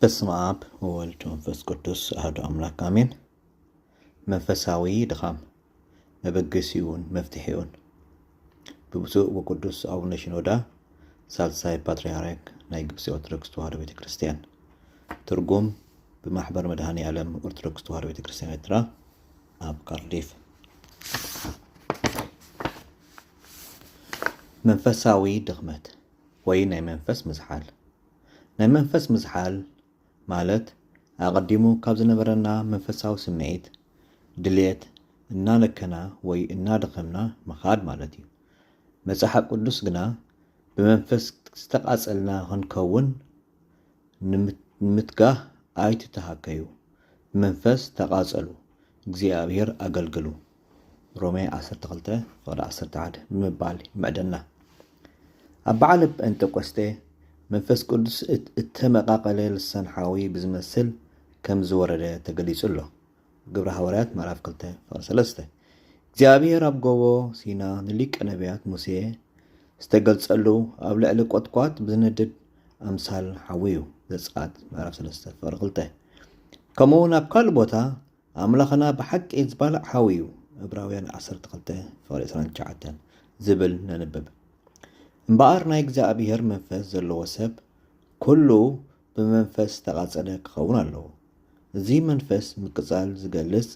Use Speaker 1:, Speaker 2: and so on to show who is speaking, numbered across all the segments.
Speaker 1: በስመ አብ ወወልድ ወመንፈስ ቅዱስ አሐዱ አምላክ አሜን። መንፈሳዊ ድኻም መበገሲውን መፍትሄውን ብብፁዕ ወቅዱስ አቡነ ሽኖዳ ሳልሳይ ፓትርያርክ ናይ ግብጽ ኦርቶዶክስ ተዋሕዶ ቤተክርስቲያን ትርጉም በማህበር መድኃኔ ዓለም ኦርቶዶክስ ተዋሕዶ ቤተክርስቲያን ኤርትራ ኣብ ካርዲፍ። መንፈሳዊ ድኽመት ወይ ናይ መንፈስ ምዝሓል ናይ መንፈስ ምዝሓል ማለት አቀዲሙ ካብ ዝነበረና መንፈሳዊ ስምዒት ድልየት እናነከና ወይ እናደኸምና መኻድ ማለት እዩ። መጽሓፍ ቅዱስ ግና ብመንፈስ ዝተቃጸልና ክንከውን ንምትጋህ ኣይትተሃከዩ፣ ብመንፈስ ተቃጸሉ፣ እግዚአብሔር አገልግሉ ሮሜ 12:11 ብምባል ይመዕደና። ኣብ በዓል ጴንጤቆስጤ መንፈስ ቅዱስ እተመቃቀለ ልሳን ሓዊ ብዝመስል ከም ዝወረደ ተገሊጹ ኣሎ። ግብረ ሐዋርያት ምዕራፍ 2:3 እግዚአብሔር ኣብ ጎቦ ሲና ንሊቀ ነቢያት ሙሴ ዝተገልጸሉ ኣብ ልዕሊ ቆጥቋጥ ብዝነድድ ኣምሳል ሓዊ እዩ። ዘጸአት ምዕራፍ 3:2 ከምኡውን ኣብ ካልእ ቦታ ኣምላኽና ብሓቂ ዝባልዕ ሓዊ እዩ ዕብራውያን 12:29 ዝብል ነንብብ። እምበኣር ናይ እግዚአብሔር መንፈስ ዘለዎ ሰብ ኩሉ ብመንፈስ ተቃጸለ ክኸውን ኣለዎ። እዚ መንፈስ ምቅጻል ዝገልጽ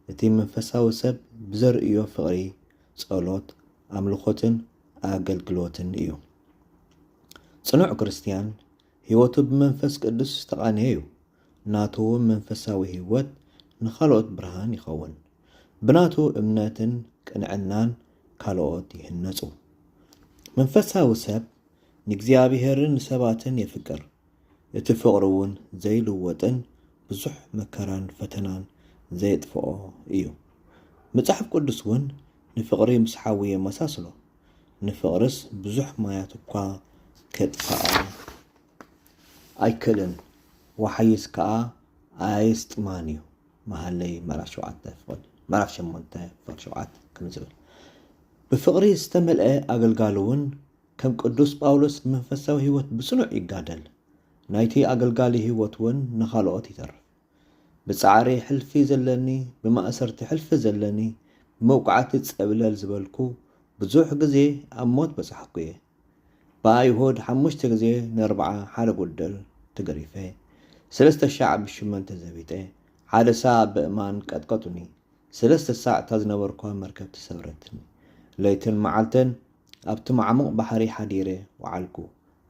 Speaker 1: እቲ መንፈሳዊ ሰብ ብዘርእዮ ፍቕሪ፣ ጸሎት፣ ኣምልኾትን ኣገልግሎትን እዩ። ጽኑዕ ክርስቲያን ህይወቱ ብመንፈስ ቅዱስ ዝተቃነየ እዩ። ናቱ መንፈሳዊ ህይወት ንኻልኦት ብርሃን ይኸውን። ብናቱ እምነትን ቅንዕናን ካልኦት ይህነጹ። መንፈሳዊ ሰብ ንእግዚአብሔርን ሰባትን የፍቅር። እቲ ፍቕሪ እውን ዘይልወጥን ብዙሕ መከራን ፈተናን ዘየጥፍኦ እዩ። መጽሓፍ ቅዱስ እውን ንፍቕሪ ምስ ሓዊ የመሳስሎ። ንፍቕርስ ብዙሕ ማያት እኳ ከጥፍኣ ኣይክእልን፣ ወሓይስ ከዓ ኣየስጥማን እዩ። መሃለይ ምዕራፍ 8:7 ከም ዝብል ብፍቕሪ ዝተመልአ ኣገልጋሊ እውን ከም ቅዱስ ጳውሎስ መንፈሳዊ ህይወት ብጽኑዕ ይጋደል። ናይቲ ኣገልጋሊ ህይወት እውን ንኻልኦት ይተርፍ። ብጻዕሪ ሕልፊ ዘለኒ፣ ብማእሰርቲ ሕልፊ ዘለኒ፣ ብመውቃዕቲ ጸብለል ዝበልኩ ብዙሕ ግዜ ኣብ ሞት በጻሕኩ እየ። ብኣይሁድ 5 ግዜ ን40 ሓደ ጉደል ተገሪፈ፣ 3 ሻዕ ብሽመን ተዘቢጠ፣ 1 ሳዕ ብእማን ቀጥቀጡኒ፣ 3 ሳዕታ ዝነበርኳ መርከብ ተሰብረትኒ፣ ለይትን መዓልተን ኣብቲ ማዕሙቕ ባሕሪ ሓዲረ ወዓልኩ።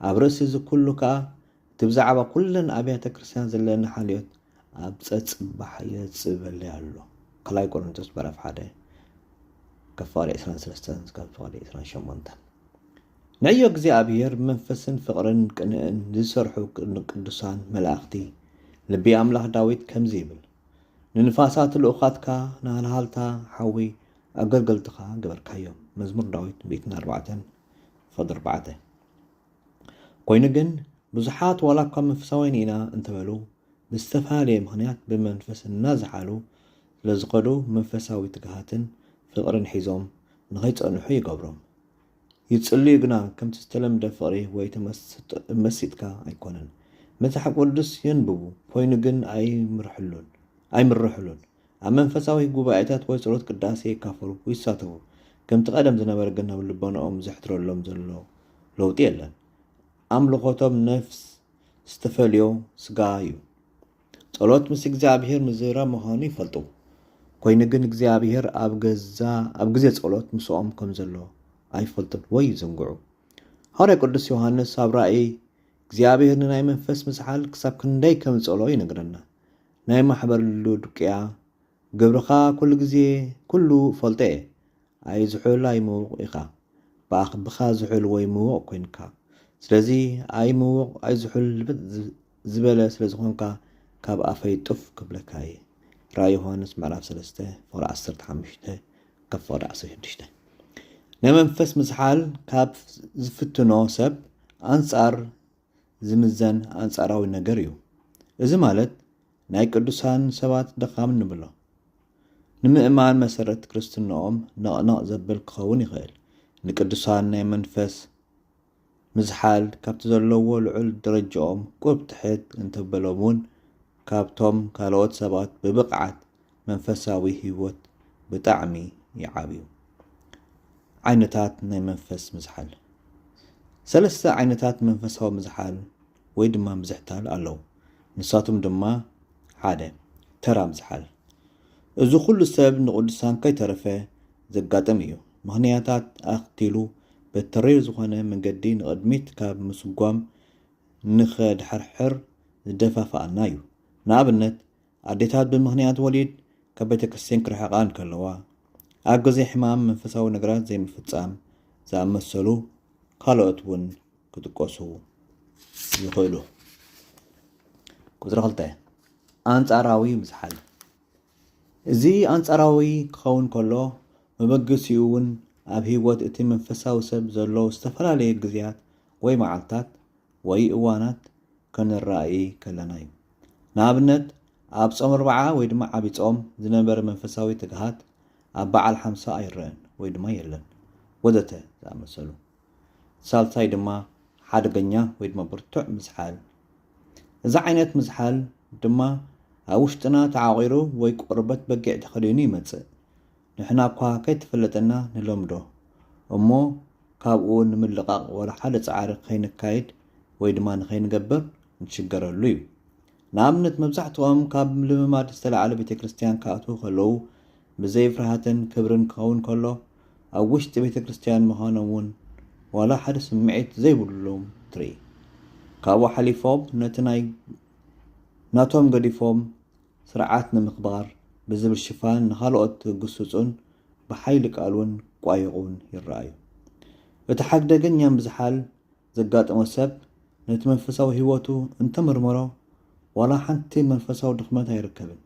Speaker 1: ኣብ ርእሲ ዝኩሉ ከዓ እቲ ብዛዕባ ኩለን ኣብያተ ክርስቲያን ዘለኒ ሓልዮት ኣብ ጸጽባሕ የጽበለይ ኣሎ። ካልኣይ ቆሮንቶስ ምዕራፍ 1:23-28 ንዕዮ እግዚአብሔር መንፈስን ፍቕርን ቅንዕን ዝሰርሑ ቅዱሳን መላእኽቲ ልቢ ኣምላኽ ዳዊት ከምዚ ይብል፣ ንንፋሳት ልኡኻትካ ናሃልሃልታ ሓዊ ኣገልገልትኻ ገበርካዮም። መዝሙር ዳዊት 104:4 ኮይኑ ግን ብዙሓት ዋላ እኳ መንፈሳውያን ኢና እንተበሉ ብዝተፈላለየ ምኽንያት ብመንፈስ እናዝሓሉ ስለዝኸዱ መንፈሳዊ ትግሃትን ፍቕርን ሒዞም ንኸይጸንሑ ይገብሮም። ይጽልዩ ግና ከምቲ ዝተለምደ ፍቕሪ ወይ ተመሲጥካ ኣይኮነን። መጽሓፍ ቅዱስ የንብቡ ኮይኑ ግን ኣይምርሕሉን። ኣብ መንፈሳዊ ጉባኤታት ወይ ጸሎት ቅዳሴ ይካፈሉ ይሳተፉ። ከምቲ ቀደም ዝነበረ ግን ኣብ ልቦናኦም ዘሕትረሎም ዘሎ ለውጢ የለን። ኣምልኾቶም ነፍስ ዝተፈልዮ ስጋ እዩ። ጸሎት ምስ እግዚአብሔር ምዝራብ ምዃኑ ይፈልጡ። ኮይኑ ግን እግዚአብሔር ኣብ ግዜ ጸሎት ምስኦም ከም ዘሎ ኣይፈልጡን ወይ ይዝንግዑ። ሐዋርያ ቅዱስ ዮሃንስ ኣብ ራእይ እግዚአብሔር ንናይ መንፈስ ምዝሓል ክሳብ ክንደይ ከም ዝጸሎ ይነግረና። ናይ ማሕበር ሎዶቅያ ግብርኻ ኩሉ ግዜ ኩሉ ፈልጠ እየ፣ ኣይዝሑል ኣይምውቕ ኢኻ፣ ብኣኽብኻ ዝሑል ወይ ምውቕ ኮይንካ፣ ስለዚ ኣይምውቕ ኣይዝሑል ዝበለ ስለ ዝኾንካ ካብ ኣፈይ ጡፍ ክብለካ እየ። ራእይ ዮሃንስ ምዕራፍ 3:15-16 ናይ መንፈስ ምዝሓል ካብ ዝፍትኖ ሰብ ኣንጻር ዝምዘን ኣንጻራዊ ነገር እዩ። እዚ ማለት ናይ ቅዱሳን ሰባት ደኻም ንብሎ ንምእማን መሰረት ክርስትናኦም ነቕነቕ ዘብል ክኸውን ይኽእል። ንቅዱሳን ናይ መንፈስ مزحال كابت زلوه لعل درجهم قرب تحت انت بلومون كابتهم كالوت سبات ببقعت منفساوي هيوت بطعمي يعابيو عينتات ناي منفس مزحال سلسة عينتات منفساو مزحال ويدما مزحتال ألو نساتم دما حادة ترى مزحال إذو كل السبب نقدسان كي ترفه زقاتم إيو مهنياتات أختيلو بالترير زخانة من قدين قدميت كاب مسقوام نخد حرحر زدفا فأنايو نابنت عديتات بالمهنيات وليد كبتك السنك رحقان كالوا أقزي حمام منفساو نقرات زي مفتسام زي مسلو قالوتون كتقوسو يقولو كتر غلطة أنصاراوي مزحال زي أنصاراوي كون كله مبقسيون أب هيوت اتي منفساو سب زلو استفرالي قزيات وي معلتات وي إوانات كان الرأي كلنايو نابنت أب صوم 4 ويدما عبي صوم زنبر منفساوي تقهات أب بعل 5 أيران ويدما يلن ودته زامسلو سالساي دما حادقنيا ويدما برتوع مزحال إذا عينت مزحال دما أوشتنا تعاغيرو ويك قربت بقع تخليني متسئ نحنا بقى كي تفلتنا نلومدو أمو كابقو نملقاق ولا حالة عارق خين كايد ويدما نخين قبر نشقر الليو نامنت مبزحتهم كاب لمماد استلع على بيت كريستيان كاتو خلو بزي فرهاتن كبرن كون كله أوشت بيت كريستيان مهانوون ولا حد سمعت زي بلوم تري كابو حليفوب نتناي ناتوم قديفوم سرعاتنا مقبار بزب الشفان نخالقت قصصون بحيلك قالون قوايقون يرأيو بتحقدقن يام بزحال زقات أمساب نتمنفساو هيواتو انت مرمرو ولا حنتي منفساو دخمتها يركبن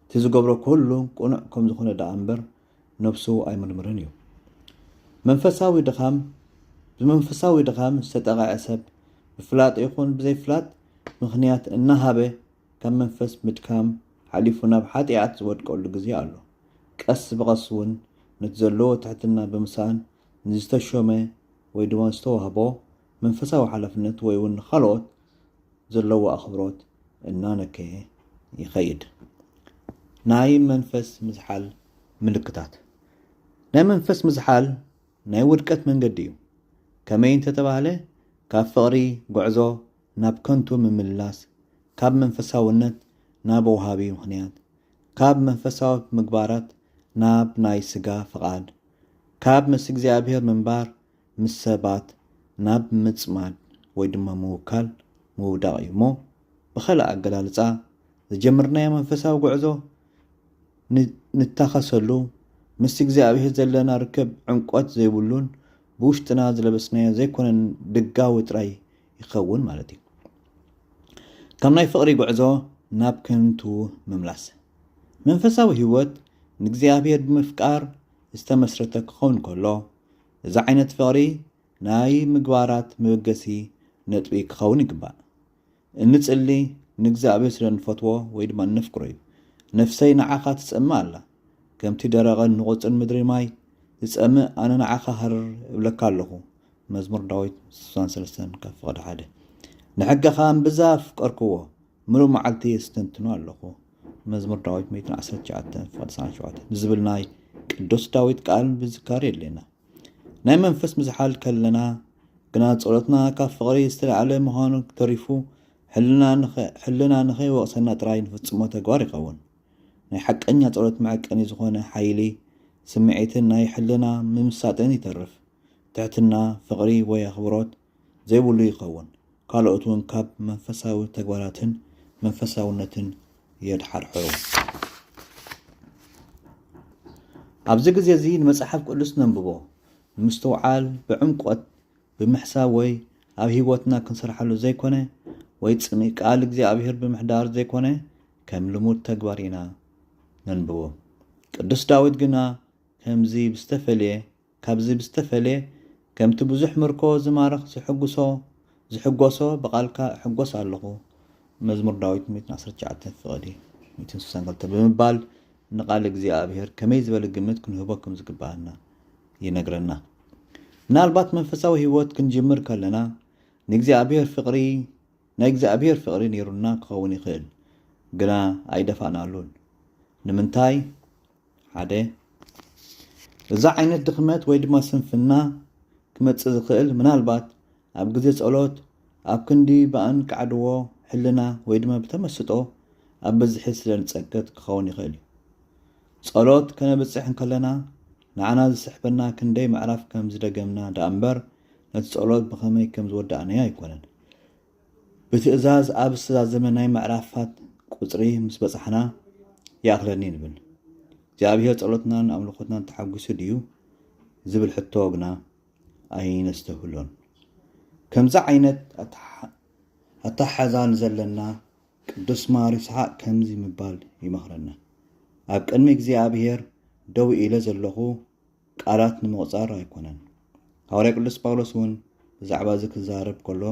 Speaker 1: تيزو قبرو كله قنعكم زخونة دا أنبر نفسو أي مرمرنيو منفساوي دخام بمنفساوي دخام استتغى أسب بفلات يخون بزي فلات مخنيات النهابة كم منفس مدكام حليفونا بحاتيات زود كل جزيالو كأس بغصون نتزلو تحتنا بمسان نزتشومه ويدوان ستوهبو منفساو حلفنت ويون خلوت زلو أخبروت إنانك يخيد ناي منفس مزحال ملكتات ناي منفس مزحال ناي وركت من قديو كمين تتباله كاب فقري قعزو ناب كنتو من ملاس كاب منفساونت ناب وهابي مخنيات كاب منفساو مقبارات ناب ناي سقا فقاد كاب مسك زيابير منبار مسابات ناب متصماد ويدما موكال موداقي مو بخلق قلالصا زجمرنا منفساو قعزو نتاخسلو مسك زيابير زلنا ركب عنقوات زي بلون بوشتنا زلبسنا زي كون دقاو تراي يخون مالتي كم ناي فقري قعزو ناب كنتو مملاس منفساو هيوت نكزيابير بمفكار استمسرتك خون كله إذا عينت فقري ناي مقبارات موقسي نتبيك خون يقبع النتسألي نكزيابير سلن فتوى ويدمان نفكري نفسي نعاقات تسأمى الله كم تدرغن نغوص المدري ماي تسأمى أنا نعاقا هر بلكالله مزمور داويت سوان سلسان كف غد حاده نحقا خام بزاف قركوه ملو معلتي استنتنو اللهو مزمور داويت 119 فقد سان شوات نزبل ناي قدوس داويت قال بذكاري لنا ناي منفس مزحال كلنا قناة صولتنا كف غري استلعالي مهانو تريفو حلنا نخي وقسنا تراين فتسمو تقواري قوان ناي حق انيا صولت معك اني زخونا حيلي سمعيتن ناي حلنا ممساتين يترف تعتنا فقري ويا خبرات زي بولي يقوان قالوا اتون كاب منفساو تقواراتن منفساونتن يدحر حرو عبزق زيزين مسحف قدس ننببو المستوعال بعمقوت بمحساوي اب هيوتنا كنسرحلو زي كونه ويتصمي قالك زي ابيهر بمحدار زي كونه كم لمود تقوارينا ننببو قدس داود قنا كمزي بستفليه كابزي بستفليه كم تبزح مركو زمارخ زحقوسو بقالكا حقوس اللغو مزمور داويت 119 فقدي 260 قلت بمبال نقال እግዚአብሔር ከመይ ዝበለ ግምት ክንህቦኩም ዝግባአና ይነግረና ምናልባት መንፈሳዊ ህይወት ክንጀምር ከለና ንእግዚአብሔር ፍቅሪ ነይሩና ክኸውን ይኽእል ግና ኣይደፋናሉን ንምንታይ ሓደ እዛ ዓይነት ድኽመት ወይ ድማ ስንፍና ክመጽእ ዝኽእል ምናልባት ኣብ ግዜ ጸሎት ኣብ ክንዲ ባእን ከዓድዎ ሕልና ወይ ድማ ብተመስጦ ኣብ በዝሒ ስለ ንጸገት ክኸውን ይኽእል እዩ ጸሎት ከነብጽሕ እንከለና ንዓና ዝስሕበና ክንደይ ምዕራፍ ከም ዝደገምና ዳ እምበር ነቲ ጸሎት ብኸመይ ከም ዝወዳእናዮ ኣይኮነን ብትእዛዝ ኣብ ዝተዛዘመ ናይ ምዕራፋት ቁጽሪ ምስ በጻሕና ይኣኽለኒ ንብል እግዚኣብሔር ጸሎትናን ኣምልኾትናን ተሓጒሱ ድዩ ዝብል ሕቶ ግና ኣይነስተውህሎን ከምዛ ዓይነት ኣታሓዛ ንዘለና ቅዱስ ማር ይስሐቅ ከምዚ ምባል ይመኽረና ኣብ ቅድሚ እግዚኣብሔር ደው ኢለ ዘለኹ ቃላት ንምቕጻር ኣይኮነን ሐዋርያ ቅዱስ ጳውሎስ እውን ብዛዕባ እዚ ክዛረብ ከሎ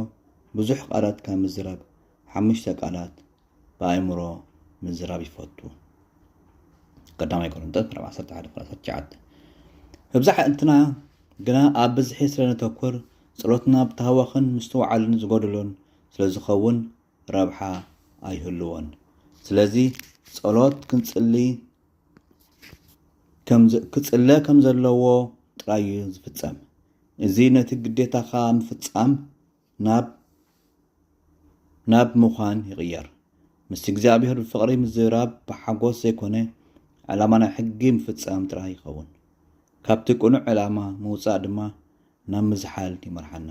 Speaker 1: ብዙሕ ቃላት ካብ ምዝራብ 5 ቃላት በኣእምሮ ምዝራብ ይፈቱ ቀዳማይ ቆሮንቶስ 11:19 ብዛሕ እንትና ግና ኣብ ብዝሒ ስለነተኩር ጸሎትና ብታህዋኽን ምስተውዓልን ዝጎደሎን ስለዝኸውን ረብሓ ኣይህልዎን ስለዚ ጸሎት ክጽለ ከም ዘለዎ ጥራይ ዝፍጸም እዚ ነቲ ግዴታኻ ምፍጻም ናብ ምዃን ይቕየር ምስ እግዚኣብሔር ብፍቕሪ ምዝራብ ብሓጎስ ዘይኮነ ዕላማ ናይ ሕጊ ምፍጻም ጥራይ ይኸውን ካብቲ ቁኑዕ ዕላማ ምውፃእ ድማ ናብ ምዝሓል ይመርሓና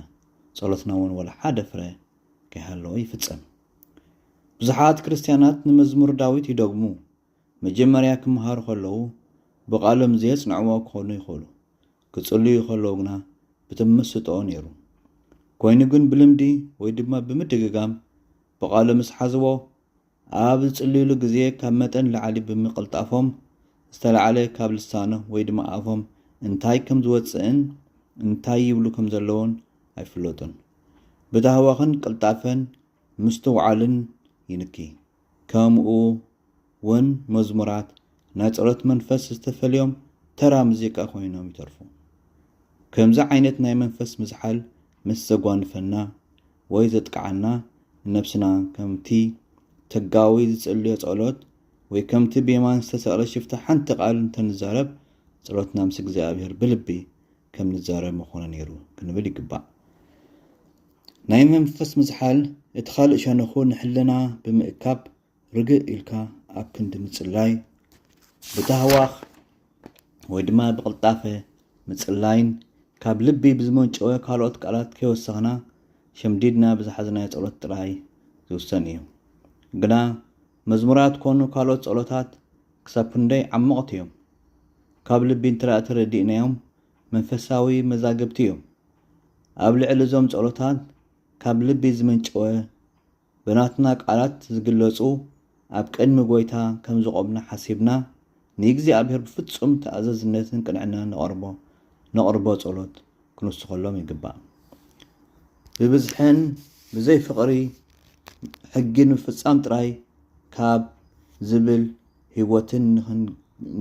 Speaker 1: ጸሎትና እውን ወላ ሓደ ፍረ ከይሃለዎ ይፍጸም ብዙሓት ክርስቲያናት ንመዝሙር ዳዊት ይደግሙ መጀመርያ ክመሃሩ ከለዉ ብቓሎም ዘየጽንዕዎ ክኾኑ ይኽእሉ ክጽልዩ ከለዉ ግና ብተመስጦ ነይሩ ኮይኑ ግን ብልምዲ ወይ ድማ ብምድግጋም ብቓሎም ምስ ሓዝቦ ኣብ ዝጽልዩሉ ግዜ ካብ መጠን ላዕሊ ብምቕልጣፎም ዝተለዓለ ካብ ልሳኖ ወይ ድማ ኣፎም እንታይ ከም ዝወፅእን እንታይ ይብሉ ከም ዘለዎን ኣይፍለጡን ብታህዋኽን ቅልጣፈን ምስተውዓልን ይንኪ ከምኡ ውን መዝሙራት ናይ ጸሎት መንፈስ ዝተፈልዮም ተራ ሙዚቃ ኮይኖም ይተርፉ ከምዚ ዓይነት ናይ መንፈስ ምዝሓል ምስ ዘጓንፈና ወይ ዘጥቃዓና ነፍስና ከምቲ ተጋዊ ዝጽልዮ ጸሎት ወይ ከምቲ ብየማን ዝተሰቕለ ሽፍታ ሓንቲ ቃል እንተንዛረብ ጸሎትና ምስ እግዚኣብሔር ብልቢ ከም ንዛረብ ምኾነ ነይሩ ክንብል ይግባእ ናይ መንፈስ ምዝሓል እቲ ካልእ ሸነኹ ንሕልና ብምእካብ ርግእ ኢልካ ኣብ ክንዲ ምጽላይ ብታህዋኽ ወይ ድማ ብቕልጣፈ ምጽላይን ካብ ልቢ ብዝመንጨወ ካልኦት ቃላት ከይወሰኽና ሸምዲድና ብዝሓዝናዮ ጸሎት ጥራይ ዝውሰን እዩ ግና መዝሙራት ኮኑ ካልኦት ጸሎታት ክሳብ ክንደይ ዓመቕቲ እዮም ካብ ልቢ ተረዲእናዮም መንፈሳዊ መዛግብቲ እዮም ኣብ ልዕሊ እዞም ጸሎታት ካብ ልቢ ዝመንጨወ ብናትና ቃላት ዝግለጹ ኣብ ቅድሚ ጎይታ ከም ዝቆምና ሓሲብና ንእግዚኣብሔር ብፍጹም ተኣዛዝነትን ቅንዕናን ነቕርቦ ጸሎት ክንውስኸሎም ይግባእ ብብዝሕን ብዘይ ፍቕሪ ሕጊን ምፍጻም ጥራይ ካብ ዝብል ህይወትን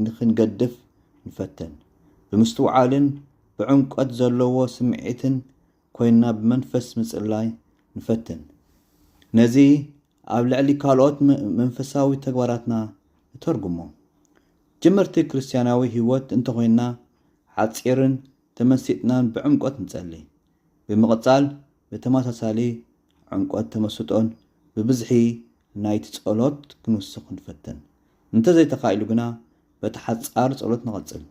Speaker 1: ንኽንገድፍ ንፈተን ብምስትውዓልን ብዕምቆት ዘለዎ ስምዒትን ኮይና ብመንፈስ ምጽላይ ንፈተን ነዚ ኣብ ልዕሊ ካልኦት መንፈሳዊ ተግባራትና ተርጉሞ ጅምርቲ ክርስቲያናዊ ህይወት እንተኮይና ሓጺርን ተመሲጥናን ብዕምቆት ንጸልይ ብምቕጻል ብተመሳሳሊ ዕምቆት ተመስጦን ብብዝሒ ናይቲ ጸሎት ክንውስኽ ንፈተን እንተዘይተኻኢሉ ግና በቲ ሓጻር ጸሎት ንቐጽል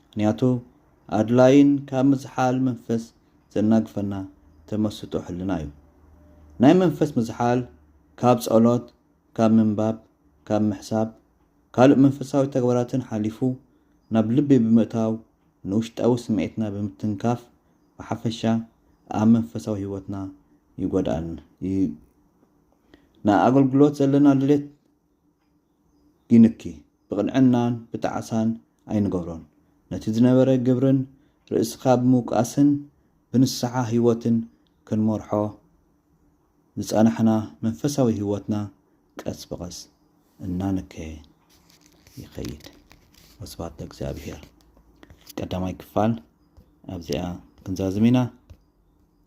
Speaker 1: ምክንያቱ ኣድላይን ካብ ምዝሓል መንፈስ ዘናግፈና ተመስጦ ሕልና እዩ ናይ መንፈስ ምዝሓል ካብ ጸሎት ካብ ምንባብ ካብ ምሕሳብ ካልእ መንፈሳዊ ተግባራትን ሓሊፉ ናብ ልቢ ብምእታው ንውሽጣዊ ስምዒትና ብምትንካፍ ብሓፈሻ ኣብ መንፈሳዊ ህይወትና ይጎዳእን ንኣገልግሎት ዘለና ድሌት ይንኪ ብቕንዕናን ብጣዕሳን ኣይንገብሮን ነቲ ዝነበረ ግብርን ርእስኻ ብምውቃስን ብንስሓ ህይወትን ክንመርሖ ዝጸናሕና መንፈሳዊ ህይወትና ቀስ በቐስ እናነከየ ይኸይድ ወስብሐት ለእግዚአብሔር ቀዳማይ ክፋል ኣብዚኣ ክንዛዝም ኢና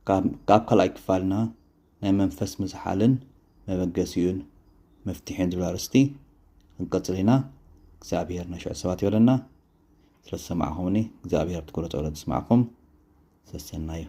Speaker 1: ካብ ካልኣይ ክፋልና ናይ መንፈስ ምዝሓልን መበገሲኡን መፍትሒን ዝብል ኣርእስቲ ክንቀፅል ኢና እግዚኣብሔር ንሽዑ ሰባት ይበለና ስለዝሰማዕኹምኒ እግዚኣብሔር ብትኩረት ፀሎት ዝስማዕኩም ሰሰናዩ